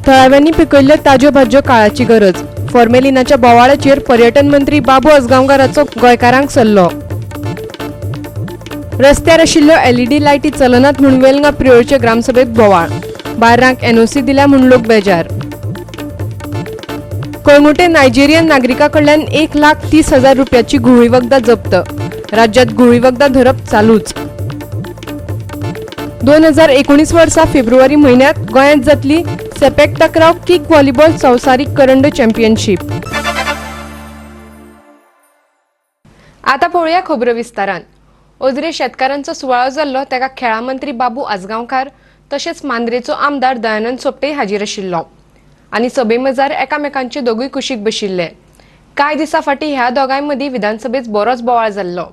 थळाव्यांनी पिकयल्ल्यो ताज्यो भाज्यो काळाची गरज. फॉर्मेलिनाच्या बोवाळाचेर पर्यटन मंत्री बाबू आजगांवकाराचो गोंयकारांक सल्लो. रस्त्यार आशिल्ल्यो एलईडी लायटी चलनात म्हूण वेलंगा प्रियोरचे ग्रामसभेत बोवाळ. बार्रांक एनओसी दिल्या म्हूण लोक बेजार. कळंगुटे नायजेरियन नागरिका कडल्यान 1,30,000 रुपयाची घुवळी वखदां जप्त. राज्यात घुवळी वखदां धरप चालूच. 2019 वर्सा फेब्रुवारी म्हयन्यात गोंयांत जातली सेपॅक टकराव किक व्हॉलीबॉल संवसारीक करंड चॅम्पियनशीप. आता पळोवया खबरो विस्तारान. ओजरे शेतकारांचो सुवाळो जाल्लो तेका खेळा मंत्री बाबू आजगांवकार तशेंच मांद्रेचो आमदार दयानंद सोपटे हाजीर आशिल्लो आनी सभे मजार एकामेकांचे दोगूय कुशीक बशिल्ले. कांय दिसां फाटीं ह्या दोगांय मदीं विधानसभेत बरोच बोवाळ जाल्लो.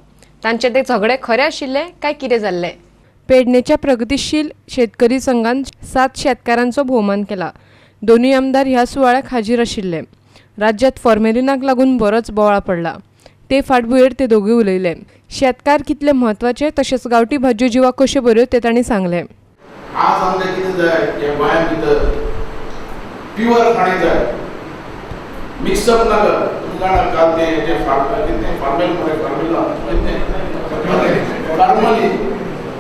तांचे ते झगडे खरे आशिल्ले काय कितें जाल्ले? पेडणेच्या प्रगतीशील शेतकरी संघान 7 शेतकारांचो भोवमान केला. दोनूय आमदार ह्या सुवाळ्याक हाजीर आशिल्ले. राज्यात फॉर्मेलिनाक लागून बरोच बोवाळ पडला. ते फाटभुंयेर ते दोगूय उलयले. शेतकार कितले म्हत्वाचे तशेंच गांवठी भाज्यो जिवाक कश्यो बऱ्यो ते तांणी सांगलें. आज आमकां कितें जाय ह्या गोंयांत भितर प्युअर खाणें जाय, मिक्सअप नाका. तुमकां काल ते फार्मली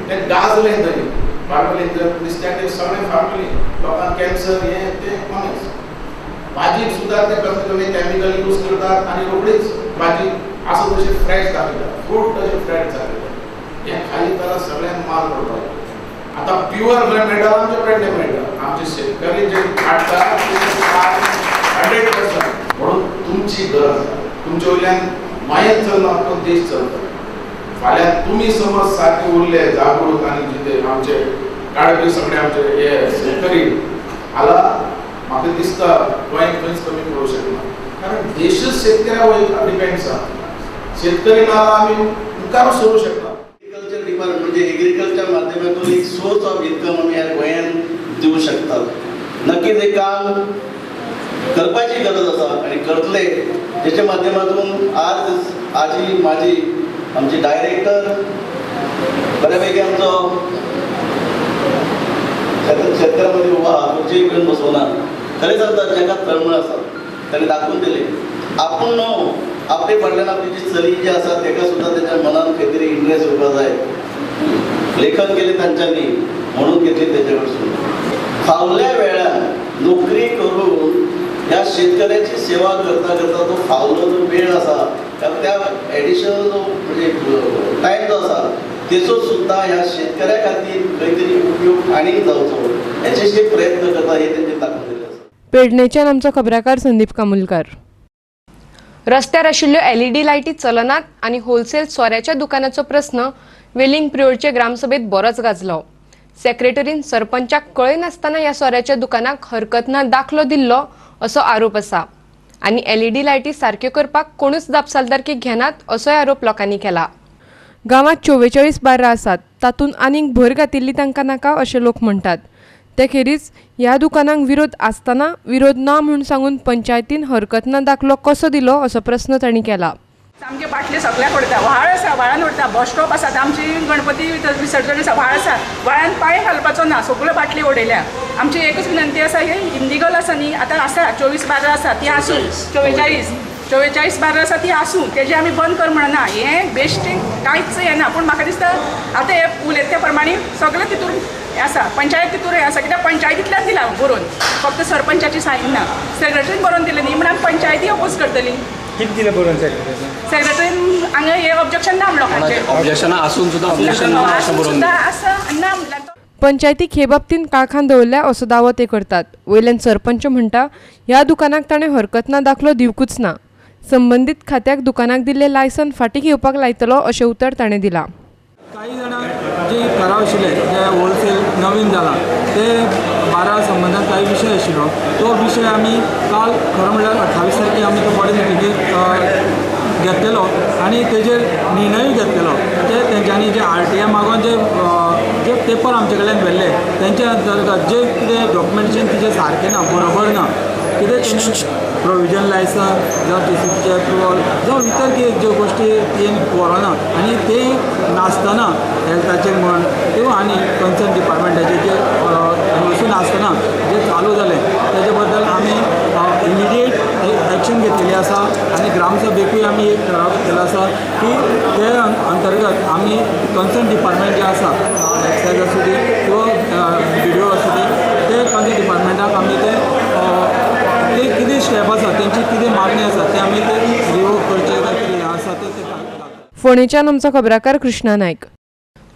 ते गाजलें थंय. फार्मली नुस्त्याक सगळें फार्मली लोकांक कॅन्सर हें तें कमीच. भाजीक सुद्दां ते कमी कमी कॅमिकल यूज करतात आनी रोखडीच भाजी आसा तशी फ्रेश दाखयतात, फ्रूट तशें फ्रेश दाखयतात. हें खाली ताका सगळ्यांक माल पडटा. आतां प्युअर मेळटा आमचे पेडणे मेळटा. आमचे शेतकरी जे काडटात ते 100%. म्हणून तुमची गरज तुमचे वयल्यान मायेन चलना तो देश चलता. फाल्यां तुमी समज सारके उरले जागृत आनी जिते आमचे काडपी सगळे आमचे हे शेतकरी हाला म्हाका दिसता गोंय खंयच कमी पडूंक शकना. कारण देशच शेतकऱ्या वयर डिपेंड्स आसा. शेतकरी नाजाल्यार आमी मुखार सरूंक शकना. एग्रीकल्चर डिपार्टमेंट म्हणजे एग्रीकल्चर माध्यमातून एक सोर्स ऑफ इन्कम आमी ह्या गोंयांत दिवंक शकतात. नक्कीच हे काम करपाची गरज आसा आनी करतले. जेच्या माध्यमातून आज आजी माझी आमची डायरेक्टर बऱ्यापैकी आमचो शेतकऱ्यामध्ये उभा खुर्ची घेऊन बसवना. खरें सांगता जगात तळमळ आसा ताणें दाखवून दिले. आपूण न्हू आपले फाटल्यान आपली जी चली जी आसा ताका सुद्दां तेच्या मनान खंय तरी इंट्रस्ट येवपा जाय. लेखन केलें तांच्यांनी म्हणून घेतली तेचे कडसून. फावल्या वेळार नोकरी करून ह्या शेतकऱ्याची सेवा करता करता तो फावलो जो वेळ आसा त्या एडिशनल जो म्हणजे टायम जो आसा तेचो सुद्दां ह्या शेतकऱ्या खातीर खंय तरी उपयोग आनीक जावचो हेचे प्रयत्न करता हे तेंचे दाखोवन दिले आसा. पेडणेच्यान आमचो खबराकार संदीप कामुलकार. रस्त्यार आशिल्ल्यो एलईडी लायटी चलनात आनी होलसेल सोऱ्याच्या दुकानाचो प्रस्न वेलिंग प्रियोरचे ग्रामसभेत बरोच गाजलो. सेक्रेटरीन सरपंचाक कळय नासतना ह्या सोऱ्याच्या दुकानाक हरकत ना दाखलो दिल्लो असो आरोप आसा आनी एलईडी लायटी सारक्यो करपाक कोणूच जापसालदारकी घेनात असोय आरोप लोकांनी केला. गांवांत 44 बार्रां आसात. तातूंत आनीक भर घातिल्ली तांकां नाका अशें लोक म्हणटात. ते खेरीज ह्या दुकानांक विरोध आसतना विरोध ना म्हूण सांगून पंचायतीन हरकत ना दाखलो कसो दिलो असो प्रस्न तांणी केला. आमचे बाटले सगळ्याक उडयता. व्हाळ आसा, व्हाळान उडटा. बस स्टॉप आसा, आमची गणपती विसर्जन आसा, व्हाळ आसा, व्हाळान पांय घालपाचो ना, सगळ्यो बाटली उडयल्या. आमची एकच विनंती आसा, हे इंडिगल आसा न्ही, आतां आसा 24 बार्रां आसा ती आसूं. 44 बार्रां आसा ती आसूं, तेजे आमी बंद कर म्हणना. हें बेश्टें कांयच येना. पूण म्हाका दिसता आतां हे उलयता त्या प्रमाणे सगळे तितून हें आसा, पंचायत तितूर हें आसा. कित्याक पंचायतींतल्यान दिला बरोवन, फक्त सरपंचाची सायन ना. सेक्रेटरीन बरोवन दिलें न्ही म्हणून पंचायती अपोज करतली. कितें दिलें बरोवन सेक्रेटरीन हांगा हे ऑब्जेक्शन ना लोकांचे. ऑब्जेक्शन आसून सुद्दां ऑब्जेक्शन ना अशें बरोवन आसा ना म्हणल्यार पंचायतीक हे बाबतींत काळखान दवरल्या असो दावो ते करतात. वयल्यान सरपंच म्हणटा ह्या दुकानाक ताणें हरकत ना दाखलो दिवकूच ना. संबंदीत खात्याक दुकानाक दिल्लें लायसन फाटीं घेवपाक लायतलो अशें उतर ताणें दिलां. काही जाणां जे थाराव आशिल्ले जे होलसेल नवीन जाला ते बारा संबंदात काही विशय आशिल्लो. तो विशय आमी काल खरो म्हणल्यार 28 तारखेक आमी तो बॉडी मिटिंगेक घेतलेलो आनी तेजेर निर्णय घेतलेलो. ते तेंच्यांनी जे RTI मागोवन जे पेपर आमचे कडल्यान व्हेल्ले तेंच्या अंतर्गत जे कितें डॉक्युमेंटेशन तिजें सारकें ना, बरोबर ना, कितें प्रोविजन लायसन जावं TCPचे अप्रुवल जावं इतर कितें ज्यो गोश्टी तें व्हरना आनी ते नासतना हेल्थाचेर म्हण किंवा आनी कन्सर्न डिपार्टमेंटाचे जे वचून आसतना जे चालू जालें तेजे बद्दल आमी इमिडिएट एक्शन घेतलेली आसा आनी ग्रामसभेकूय आमी एक ठराव केलो आसा की ते अंतर्गत आमी कन्सर्न डिपार्टमेंट जे आसा एक्सायज आसूं दी किंवा BDO आसूं दी ते कन्सर्न डिपार्टमेंटाक आमी ते कितें स्टेप आसा तेंची कितें मागणी आसा ते आमी ते रिवोक करचे काय कितें आसा ते फोंडेच्यान आमचो खबराकार कृष्णा नायक.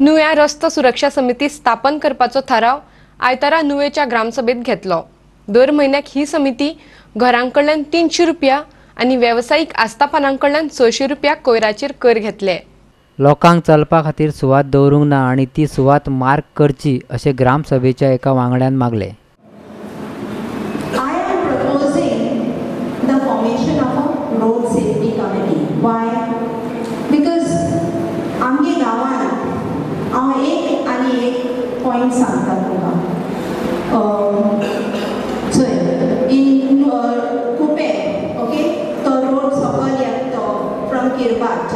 नुव्या रस्तो सुरक्षा समिती स्थापन करपाचो थाराव आयतारा नुवेच्या ग्रामसभेत घेतलो. दर म्हयन्याक ही समिती घरांकडल्यान 300 रुपया आनी वेवसायीक आस्थापनांकडल्यान 600 रुपया कोयराचेर कर घेतले. लोकांक चलपा खातीर सुवात दवरूंक ना आनी ती सुवात मार्क करची अशें ग्रामसभेच्या एका वांगड्यान मागलें. I am proposing the formation of a road safety committee. Why? Because आमगे गांवांत हांव एक आनी एक पॉयंट सांगता तुमकां. चोय इन कुपे ओके तो रोड सकयल येता तो फ्रॉम किरबाट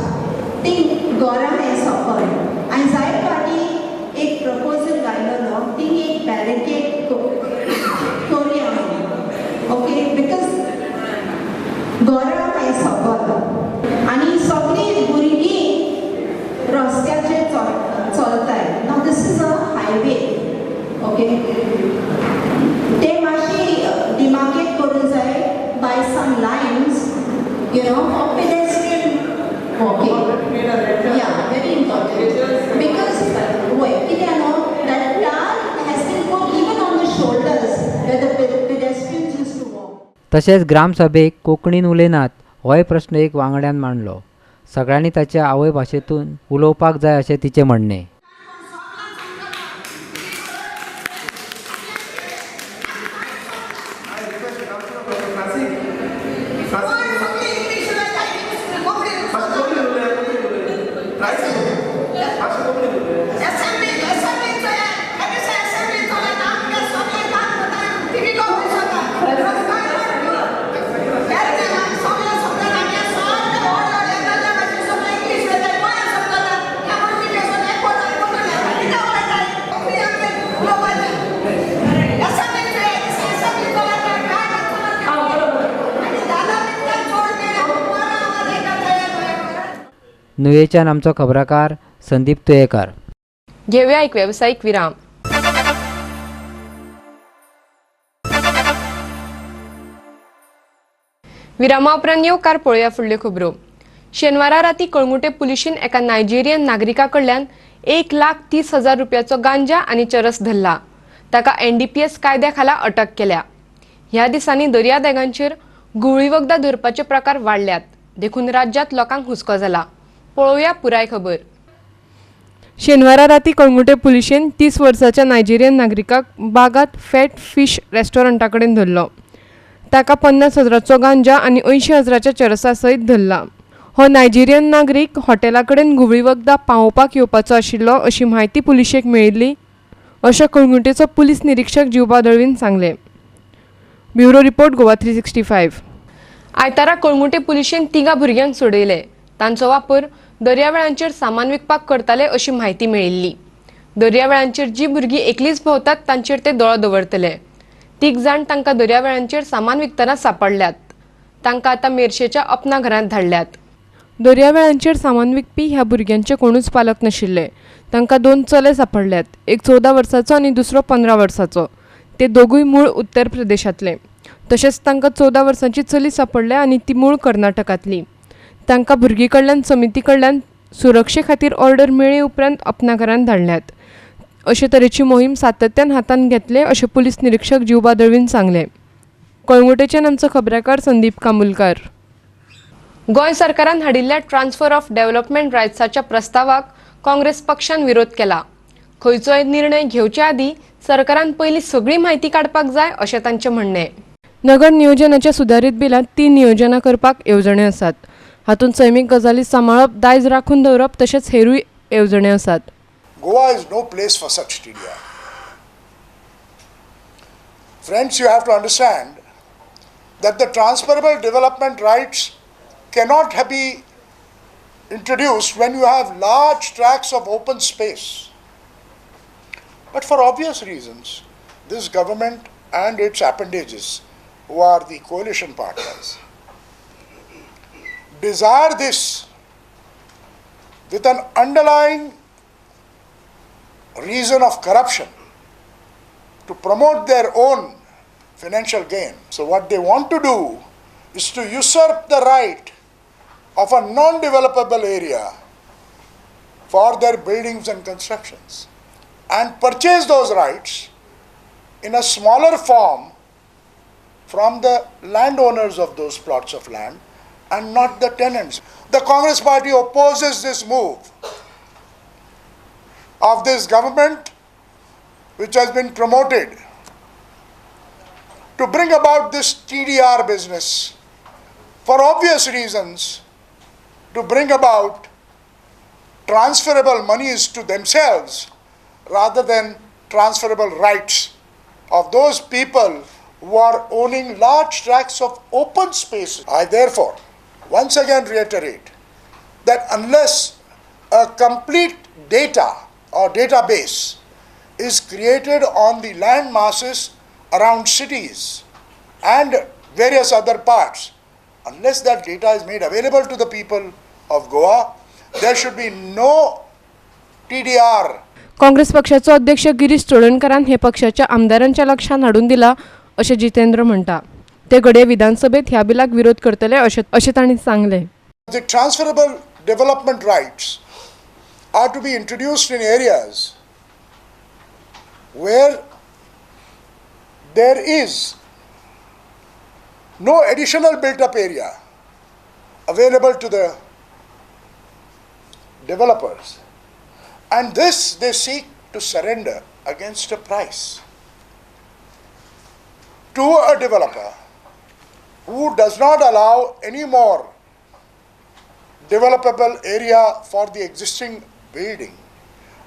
थिंग गोरा हें सकयल आनी जाय फाटी एक प्रपोजल घायलो थिंग एक बॅरिकेड करुया ओके बिकॉज गोरा हें सकयल आनी सगळीं भुरगीं रस्त्याचेर चलताय. Now this is a highway okay ते मातशी डिमार्केट करूंक जाय by some lines you know for pedestrian walking. Yeah very important because वय कितें न्हू that car has been put even on the shoulders where the pedestrians use to walk. तशेंच ग्रामसभेक कोंकणीन उलयनात होय प्रश्न एक वांगड्यान मांडलो. सगळ्यांनी ताच्या आवय भाशेतून उलोवपाक जाय अशें तिचें म्हणणें. नुयेच्यान आमचो खबराकार संदीप तुयेकार. घेऊया एक व्यावसायिक विराम. विरामा उपरांत येवकार पळोवया फुडल्यो खबरो. शेनवारा राती कळंगुटे पुलिशेन एका नायजेरियन नागरिका कडल्यान 1,30,000 रुपयाचो गांजा आनी चरस धरला. ताका NDPS कायद्या खाला अटक केल्या. ह्या दिसांनी दर्यादेगांचेर गुळी वखदां धरपाचे प्रकार वाडल्यात देखून राज्यांत लोकांक हुस्को जाला. पळोवया पुराय खबर. शेनवारा राती कळंगुटे पुलिशेन 30 वर्साच्या नायजेरियन नागरिकाक बागात फॅट फिश रेस्टॉरंटा कडेन धरलो. ताका 50,000चो गांजा आनी 80,000च्या चरसा सयत धरला. हो नायजेरियन नागरीक हॉटेला कडेन गुळी वखदां पावोवपाक येवपाचो आशिल्लो अशी म्हायती पुलिशेक मेळिल्ली अशें कळंगुटेचो पुलीस निरीक्षक जिवबा दळवीन सांगलें. Bureau report Goa 365. आयतारा कळंगुटे पुलिशेन 3 भुरग्यांक सोडयले. तांचो वापर दर्यावेळांचेर सामान विकपाक करताले अशी म्हायती मेळिल्ली. दर्यावेळांचेर जी भुरगीं एकलीच भोंवतात तांचेर ते दोळो दवरतले. 3 जाण तांकां दर्यावेळांचेर सामान विकतना सांपडल्यात. तांकां आतां मेर्शेच्या अपना घरांत धाडल्यात. दर्यावेळांचेर सामान विकपी ह्या भुरग्यांचे कोणूच पालक नाशिल्ले. तांकां 2 चले सांपडल्यात. एक 14 वर्साचो आनी दुसरो 15 वर्साचो. ते दोगूय मूळ उत्तर प्रदेशांतले. तशेंच तांकां 14 वर्सांची चली सांपडल्या आनी ती मूळ कर्नाटकांतली. तांकां भुरगीं कडल्यान समिती कडल्यान सुरक्षे खातीर ऑर्डर मेळ्ळे उपरांत अपना घरांत धाडल्यात. अशे तरेची मोहीम सातत्यान हातांत घेतले अशें पुलीस निरीक्षक जिवबा दळवीन सांगलें. कळंगुटेच्यान आमचो खबराकार संदीप कामुलकार. गोंय सरकारान हाडिल्ल्या ट्रान्सफर ऑफ डेव्हलपमेंट रायट्साच्या प्रस्तावाक काँग्रेस पक्षान विरोध केला. खंयचोय निर्णय घेवचे आदीं सरकारान पयलीं सगळी म्हायती काडपाक जाय अशें तांचें म्हणणें. नगर नियोजनाच्या सुदारीत बिलांत 3 नियोजनां करपाक येवजण्यो आसात. हातूंत सैमीक गजाली सांबाळप, दायज राखून दवरप तशेंच हेरूय येवजण्यो आसात. Goa is no place for such TDR. Friends, you have to understand that the transferable development rights cannot be introduced when you have large tracts of open space. But for obvious reasons, this government and its appendages, who are the coalition partners, desire this with an underlying reason of corruption to promote their own financial gain. So what they want to do is to usurp the right of a non-developable area for their buildings and constructions and purchase those rights in a smaller form from the landowners of those plots of land and not the tenants. The Congress party opposes this move of this government, which has been promoted to bring about this TDR business for obvious reasons, to bring about transferable monies to themselves rather than transferable rights of those people who are owning large tracts of open spaces. I therefore once again reiterate that unless a complete data or database is created on the land masses around cities and various other parts, unless that data is made available to the people of Goa, there should be no TDR. Congress पक्षाचो अध्यक्ष गिरीश चोडणकरान हे पक्षाच्या आमदारांच्या लक्षात हाडून दिला अशें जितेंद्र म्हणटा. ते घडये विधानसभेत ह्या बिलाक विरोध करतले अशें तांणी सांगले. The transferable development rights are to be introduced in areas where there is no additional built-up area available to the developers, and this they seek to surrender against a price to a developer who does not allow any more developable area for the existing building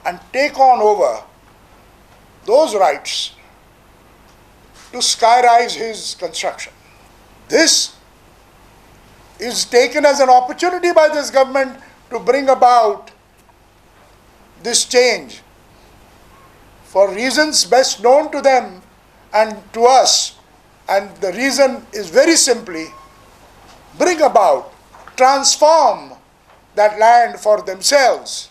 and take on over those rights to skyrise his construction. This is taken as an opportunity by this government to bring about this change for reasons best known to them and to us, and the reason is very simply bring about, transform that land for themselves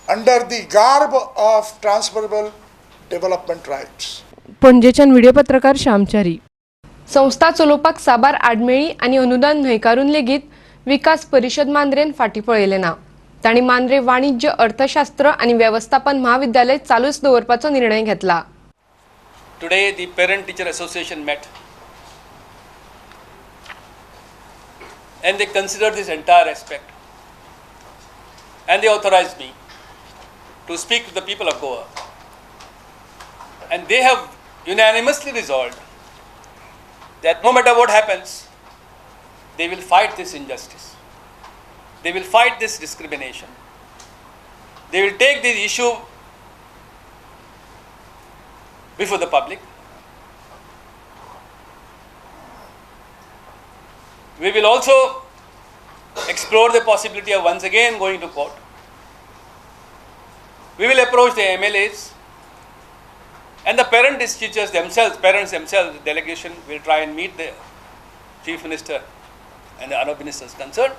under the garb of transferable development rights. पणजेच्यान video पत्रकार श्यामचारी. संस्था चलोवपाक साबार आडमेळी आनी अनुदान न्हयकारून लेगीत विकास परिशद मांद्रेन फाटीं पळयले ना. तांणी मांद्रे वाणिज्य अर्थशास्त्र आनी वेवस्थापन महाविद्यालय चालूच दवरपाचो निर्णय घेतला. Today, the Parent-Teacher Association met and they considered this entire aspect and they authorized me to speak to the people of Goa. And they have unanimously resolved that no matter what happens, they will fight this injustice. They will fight this discrimination. They will take this issue before the public. We will also explore the possibility of once again going to court. We will approach the MLAs and the parents themselves, the delegation will try and meet the Chief Minister and the other ministers concerned.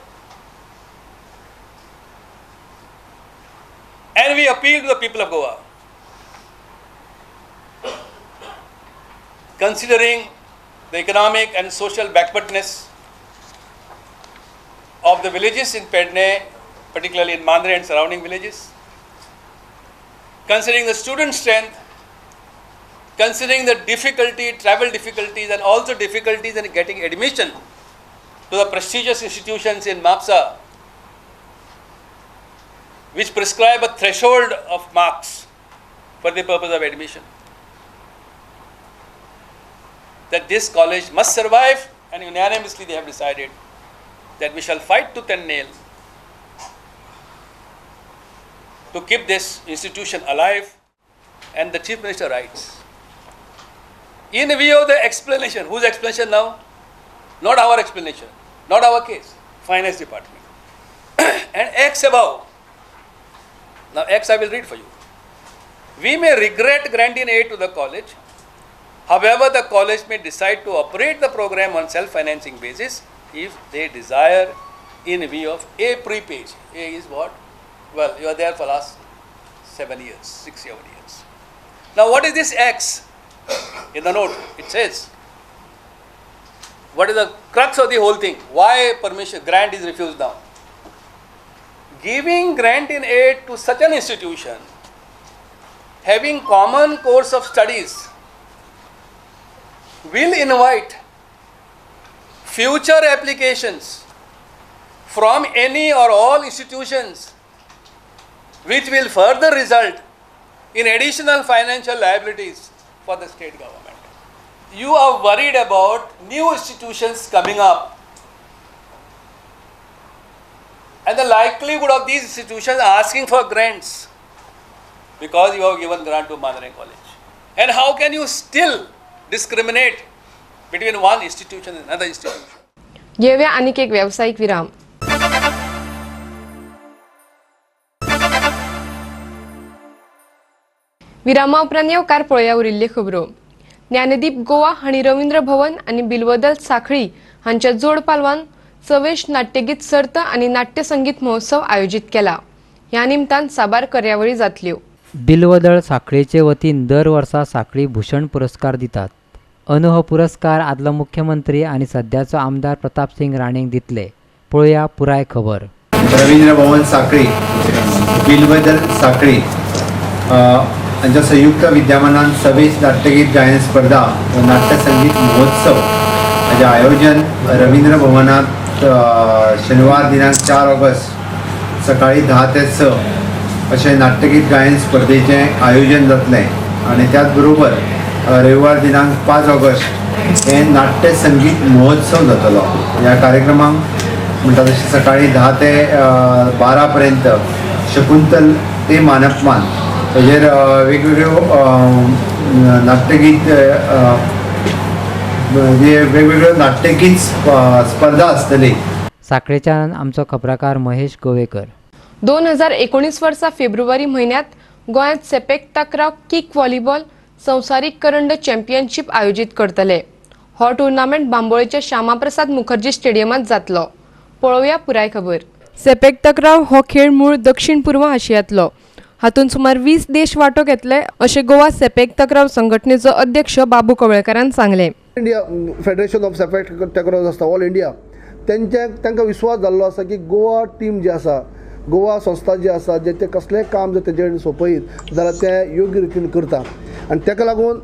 And we appeal to the people of Goa, considering the economic and social backwardness of the villages in Pedne, particularly in Mandre and surrounding villages, considering the student strength, considering the travel difficulties and also difficulties in getting admission to the prestigious institutions in MAPSA, which prescribe a threshold of marks for the purpose of admission, that this college must survive, and unanimously they have decided that we shall fight tooth and nail to keep this institution alive. And the Chief Minister writes, in view of the explanation, whose explanation now? Not our explanation, not our case, Finance Department. And X above. Now X I will read for you. We may regret granting aid to the college. However, the college may decide to operate the program on self-financing basis if they desire in view of A prepage. A is what? Well, you are there for last 7 years, 6, 7 years. Now, what is this X? In the note, it says, what is the crux of the whole thing? Why permission grant is refused now? Giving grant in aid to such an institution having common course of studies will invite future applications from any or all institutions, which will further result in additional financial liabilities for the state government. You are worried about new institutions coming up and the likelihood of these institutions asking for grants because you have given grant to Mandarin College. And how can you still discriminate between one institution and another institution? घेऊया आणिक एक व्यावसायिक विराम. विरामा उपरांत येवकार पळोवया उरिल्ल्यो खबरो. ज्ञानदीप गोवा हांणी रवींद्र भवन आनी बिलवदल साखळी हांच्या जोड पालवान चवेश नाट्यगीत सर्त आनी नाट्य संगीत महोत्सव आयोजीत केला. ह्या निमतान साबार कार्यावळी जातल्यो. बिलवदळ साखळीचे वतीन दर वर्सा साखळी भूषण पुरस्कार दितात. अंदू हो पुरस्कार आदलो मुख्यमंत्री आणि सध्याचो आमदार प्रताप सिंग राणेंक दितले. पळोवया पुराय खबर. रवींद्र भवन साखळी, बिलवदल साखळी हांच्या संयुक्त विद्यमानान 26 नाट्यगीत गायन स्पर्धा व नाट्य संगीत महोत्सव हाचें आयोजन रवींद्र भवनात शेनवार दिनांक 4 ऑगस्ट सकाळी 10 ते 6 अशें नाट्यगीत गायन स्पर्धेचें आयोजन जातलें. आनी त्याच बरोबर रविवार दिनांक 5 ऑगस्ट हे नाट्य संगीत महोत्सव जातलो. ह्या कार्यक्रमाक म्हणटा तशें सकाळी 10 ते 12 पर्यंत शकुंतल ते मानपमान हेजेर वेगवेगळ्यो नाट्यगीत वेगवेगळ्यो नाट्यगीत स्पर्धा आसतली. साखळेच्यान आमचो खबराकार महेश गोवेकर. 2019 वर्सा फेब्रुवारी महिन्यात गोंयांत सेपेक तक्राव किक व्हॉलीबॉल संवसारीक करंड चॅम्पियनशीप आयोजीत करतले. हो टुर्नामेंट बांबोळेच्या श्यामाप्रसाद मुखर्जी स्टेडियमात जातलो. पळोवया पुराय खबर. सेपेक तक्राव हो खेळ मूळ दक्षिण पूर्व आशियांतलो. हातूंत सुमार 20 देश वांटो घेतले अशें गोवा सेपेक तक्राव संघटनेचो अध्यक्ष बाबू कवळेकारान सांगलें. इंडिया फेडरेशन ऑफ सेपेक तक्राव आसता ऑल इंडिया तांकां विश्वास जाल्लो आसा की गोवा टीम जी आसा, गोवा संस्था जी आसा, जे ते कसलेंय काम जर तेजे कडेन सोंपयत जाल्यार ते योग्य रितीन करता. आनी ताका लागून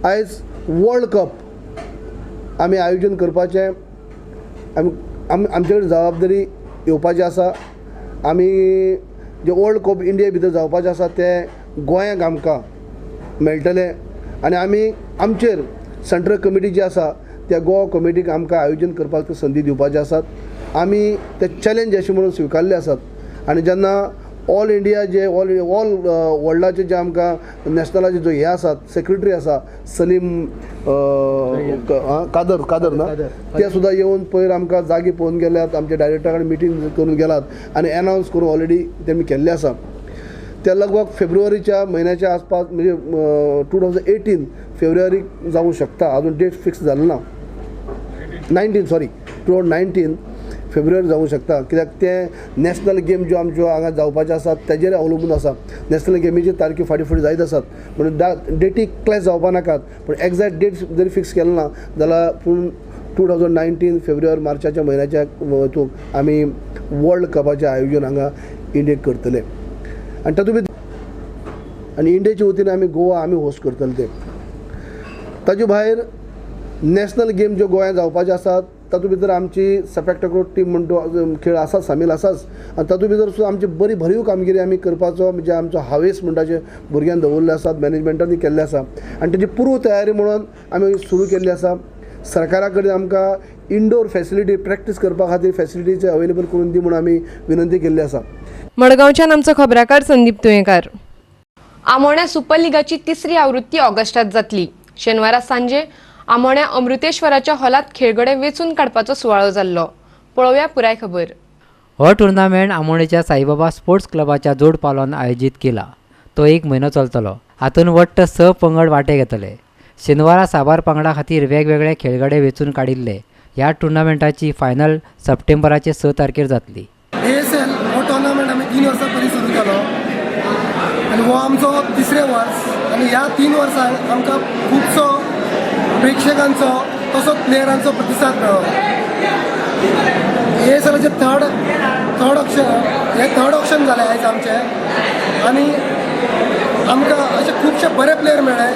आयज वर्ल्ड कप आमी आयोजन करपाचें आमचे कडेन जबाबदारी येवपाची आसा. आमी जे वर्ल्ड कप इंडिया भितर जावपाचें आसा तें गोंयांक आमकां मेळटलें. आनी आमी आमचेर सेंट्रल कमिटी जी आसा त्या गोवा कमिटीक आमकां आयोजन करपाक संदी दिवपाचे आसात. आमी ते चॅलेंज अशें म्हणून स्विकारले आसात. आनी जेन्ना ऑल इंडिया जे ऑल वर्ल्डाचे जे आमकां नॅशनलाचे जो हे आसात सेक्रेटरी आसा सलीम कादर ना ते सुद्दां येवन पयर आमकां जागी पळोवन गेल्यात. आमच्या डायरेक्टरा कडेन मिटींग करून गेलात आनी अनावन्स करून ऑलरेडी तेमी केल्ले आसा. ते लगभग फेब्रुवारीच्या म्हयन्याच्या आसपास म्हणजे 2018 फेब्रुवारी जावंक शकता. अजून डेट फिक्स जालो ना. 2019 फेब्रुवारी जावंक शकता. कित्याक ते नॅशनल गेम ज्यो आमच्यो हांगा जावपाच्यो आसात तेजेर अवलंबून आसा. नॅशनल गेमीची तारखी फाटीं जायत आसात म्हणून डेटी क्लॅश जावपा नाकात. पूण एक्झॅक्ट डेट जरी फिक्स केलो ना जाल्यार पूण 2019 फेब्रुवारी मार्चाच्या म्हयन्याच्या हातूंत आमी वर्ल्ड कपाचें आयोजन हांगा इंडियेक करतले. आनी तातूंत भितर आनी इंडियेच्या वतीन आमी गोवा आमी होस्ट करतले. ते ताजे भायर नॅशनल गेम ज्यो गोंयांत जावपाच्यो आसात तातूंत भितर आमची सेपेक तक्राव टीम म्हणटो खेळ आसात सामील आसाच. आनी तातूंत भितर सुद्दां आमची बरी भरीव कामगिरी आमी करपाचो म्हणजे आमचो हावेस म्हणटाचे भुरग्यांक दवरले आसात, मॅनेजमेंटांनी केल्ले आसा. आनी तेजी पूर्व तयारी म्हणून आमी सुरू केल्ली आसा. सरकारा कडेन आमकां इंडोर फॅसिलिटी प्रॅक्टीस करपा खातीर फॅसिलिटीचे अवेलेबल करून दी म्हणून आमी विनंती केल्ली आसा. मडगांवच्यान आमचो खबराकार संदीप तुयेंकार. आमोण्या सुपर लिगाची 3री आवृत्ती ऑगस्टात जातली. शेनवारा सांजे आमोण्या अमृतेश्वराच्या हॉलात खेळगडे वेचून काडपाचो सुवाळो जाल्लो. पळोवया पुराय खबर. हो टुर्नामेंट आमोणेच्या साईबाबा स्पोर्ट्स क्लबाच्या जोड पालवान आयोजीत केला. तो 1 म्हयनो चलतलो. हातून वट्ट 6 पंगड वांटे घेतले. शेनवारा साबार पंगडा खातीर वेगवेगळे खेळगडे वेंचून काडिल्ले. ह्या टुर्नामेंटाची फायनल सप्टेंबराचे 6 तारखेर जातली. ASL हो टुर्नामेंट आमी 3 वर्सां पयलीं सुरू केलो आनी हो आमचो 3रे वर्स आनी ह्या 3 वर्सांक आमकां खुबसो प्रेक्षकांचो तसोच प्लेयरांचो प्रतिसाद मेळ्ळो. ASLचे थर्ड ऑप्शन जालें आयज आमचें आनी आमकां अशे खुबशे बरे प्लेयर मेळ्ळे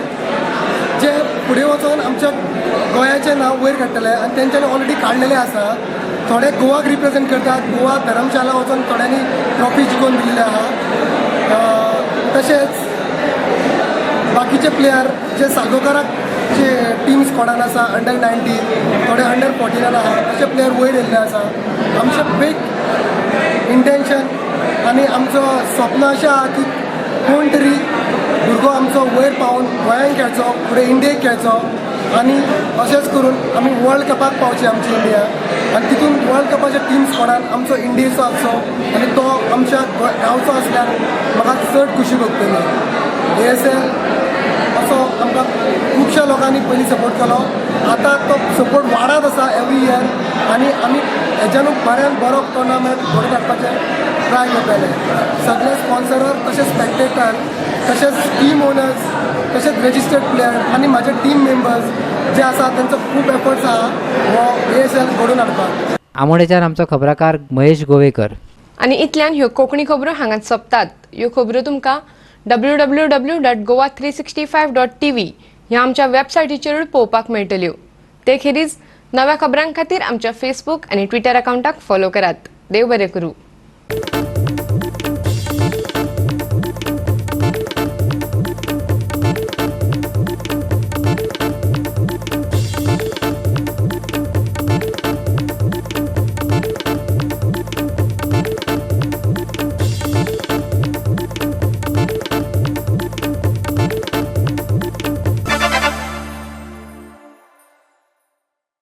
जे फुडें वचून आमच्या गोंयाचें नांव वयर काडटले आनी तेंच्यांनी ऑलरेडी काडलेलें आसा. थोडे गोवाक रिप्रेझेंट करतात. गोवा धरमशाला वचून थोड्यांनी ट्रॉफी जिखून दिल्ले आहा. तशेंच बाकीचे प्लेयर जे सागोकाराक जे टीम स्कॉडान आसा अंडर-19 थोडे अंडर-14 आहा अशे प्लेयर वयर येयल्ले आसा. आमचें बीग इंटेन्शन आनी आमचो स्वप्न अशें आहा की कोण तरी भुरगो आमचो वयर पावून गोंयांत खेळचो फुडें इंडियेक खेळचो आनी अशेंच करून आमी वर्ल्ड कपाक पावचे आमची इंडिया आनी तितून वर्ल्ड कपाच्या टीम स्कॉडान आमचो इंडियेचो आसचो आनी तो आमच्या गांवचो आसल्यार म्हाका चड खुशी भोगतली. ASL असो आमकां खुबश्या लोकांनी पयलीं सपोर्ट केलो. आतां तो सपोर्ट वाडत आसा एवरी इयर आनी आमी हेज्यानूच बऱ्यान बरो टुर्नामेंट घडोवन हाडपाचें ट्राय करतले. सगळे स्पॉन्सरर तशेंच स्पॅक्टेटर तशेंच टीम ओनर्स तशेंच रजिस्टर्ड प्लेयर आनी म्हाजे टीम मेंबर्स जे आसा तेंचो खूब एफर्ट्स आहा हो ASL घडोवन हाडपाक. आमोणेच्यान आमचो खबराकार महेश गोवेकर. आनी इतल्यान ह्यो कोंकणी खबरो हांगाच सोंपतात. ह्यो खबरो तुमकां www.goa365.tv ह्या आमच्या वेबसायटीचेरूय पळोवपाक मेळटल्यो. ते खेरीज नव्या खबरां खातीर आमच्या फेसबूक आनी ट्विटर अकाउंटाक फॉलो करात. देव बरें करूं.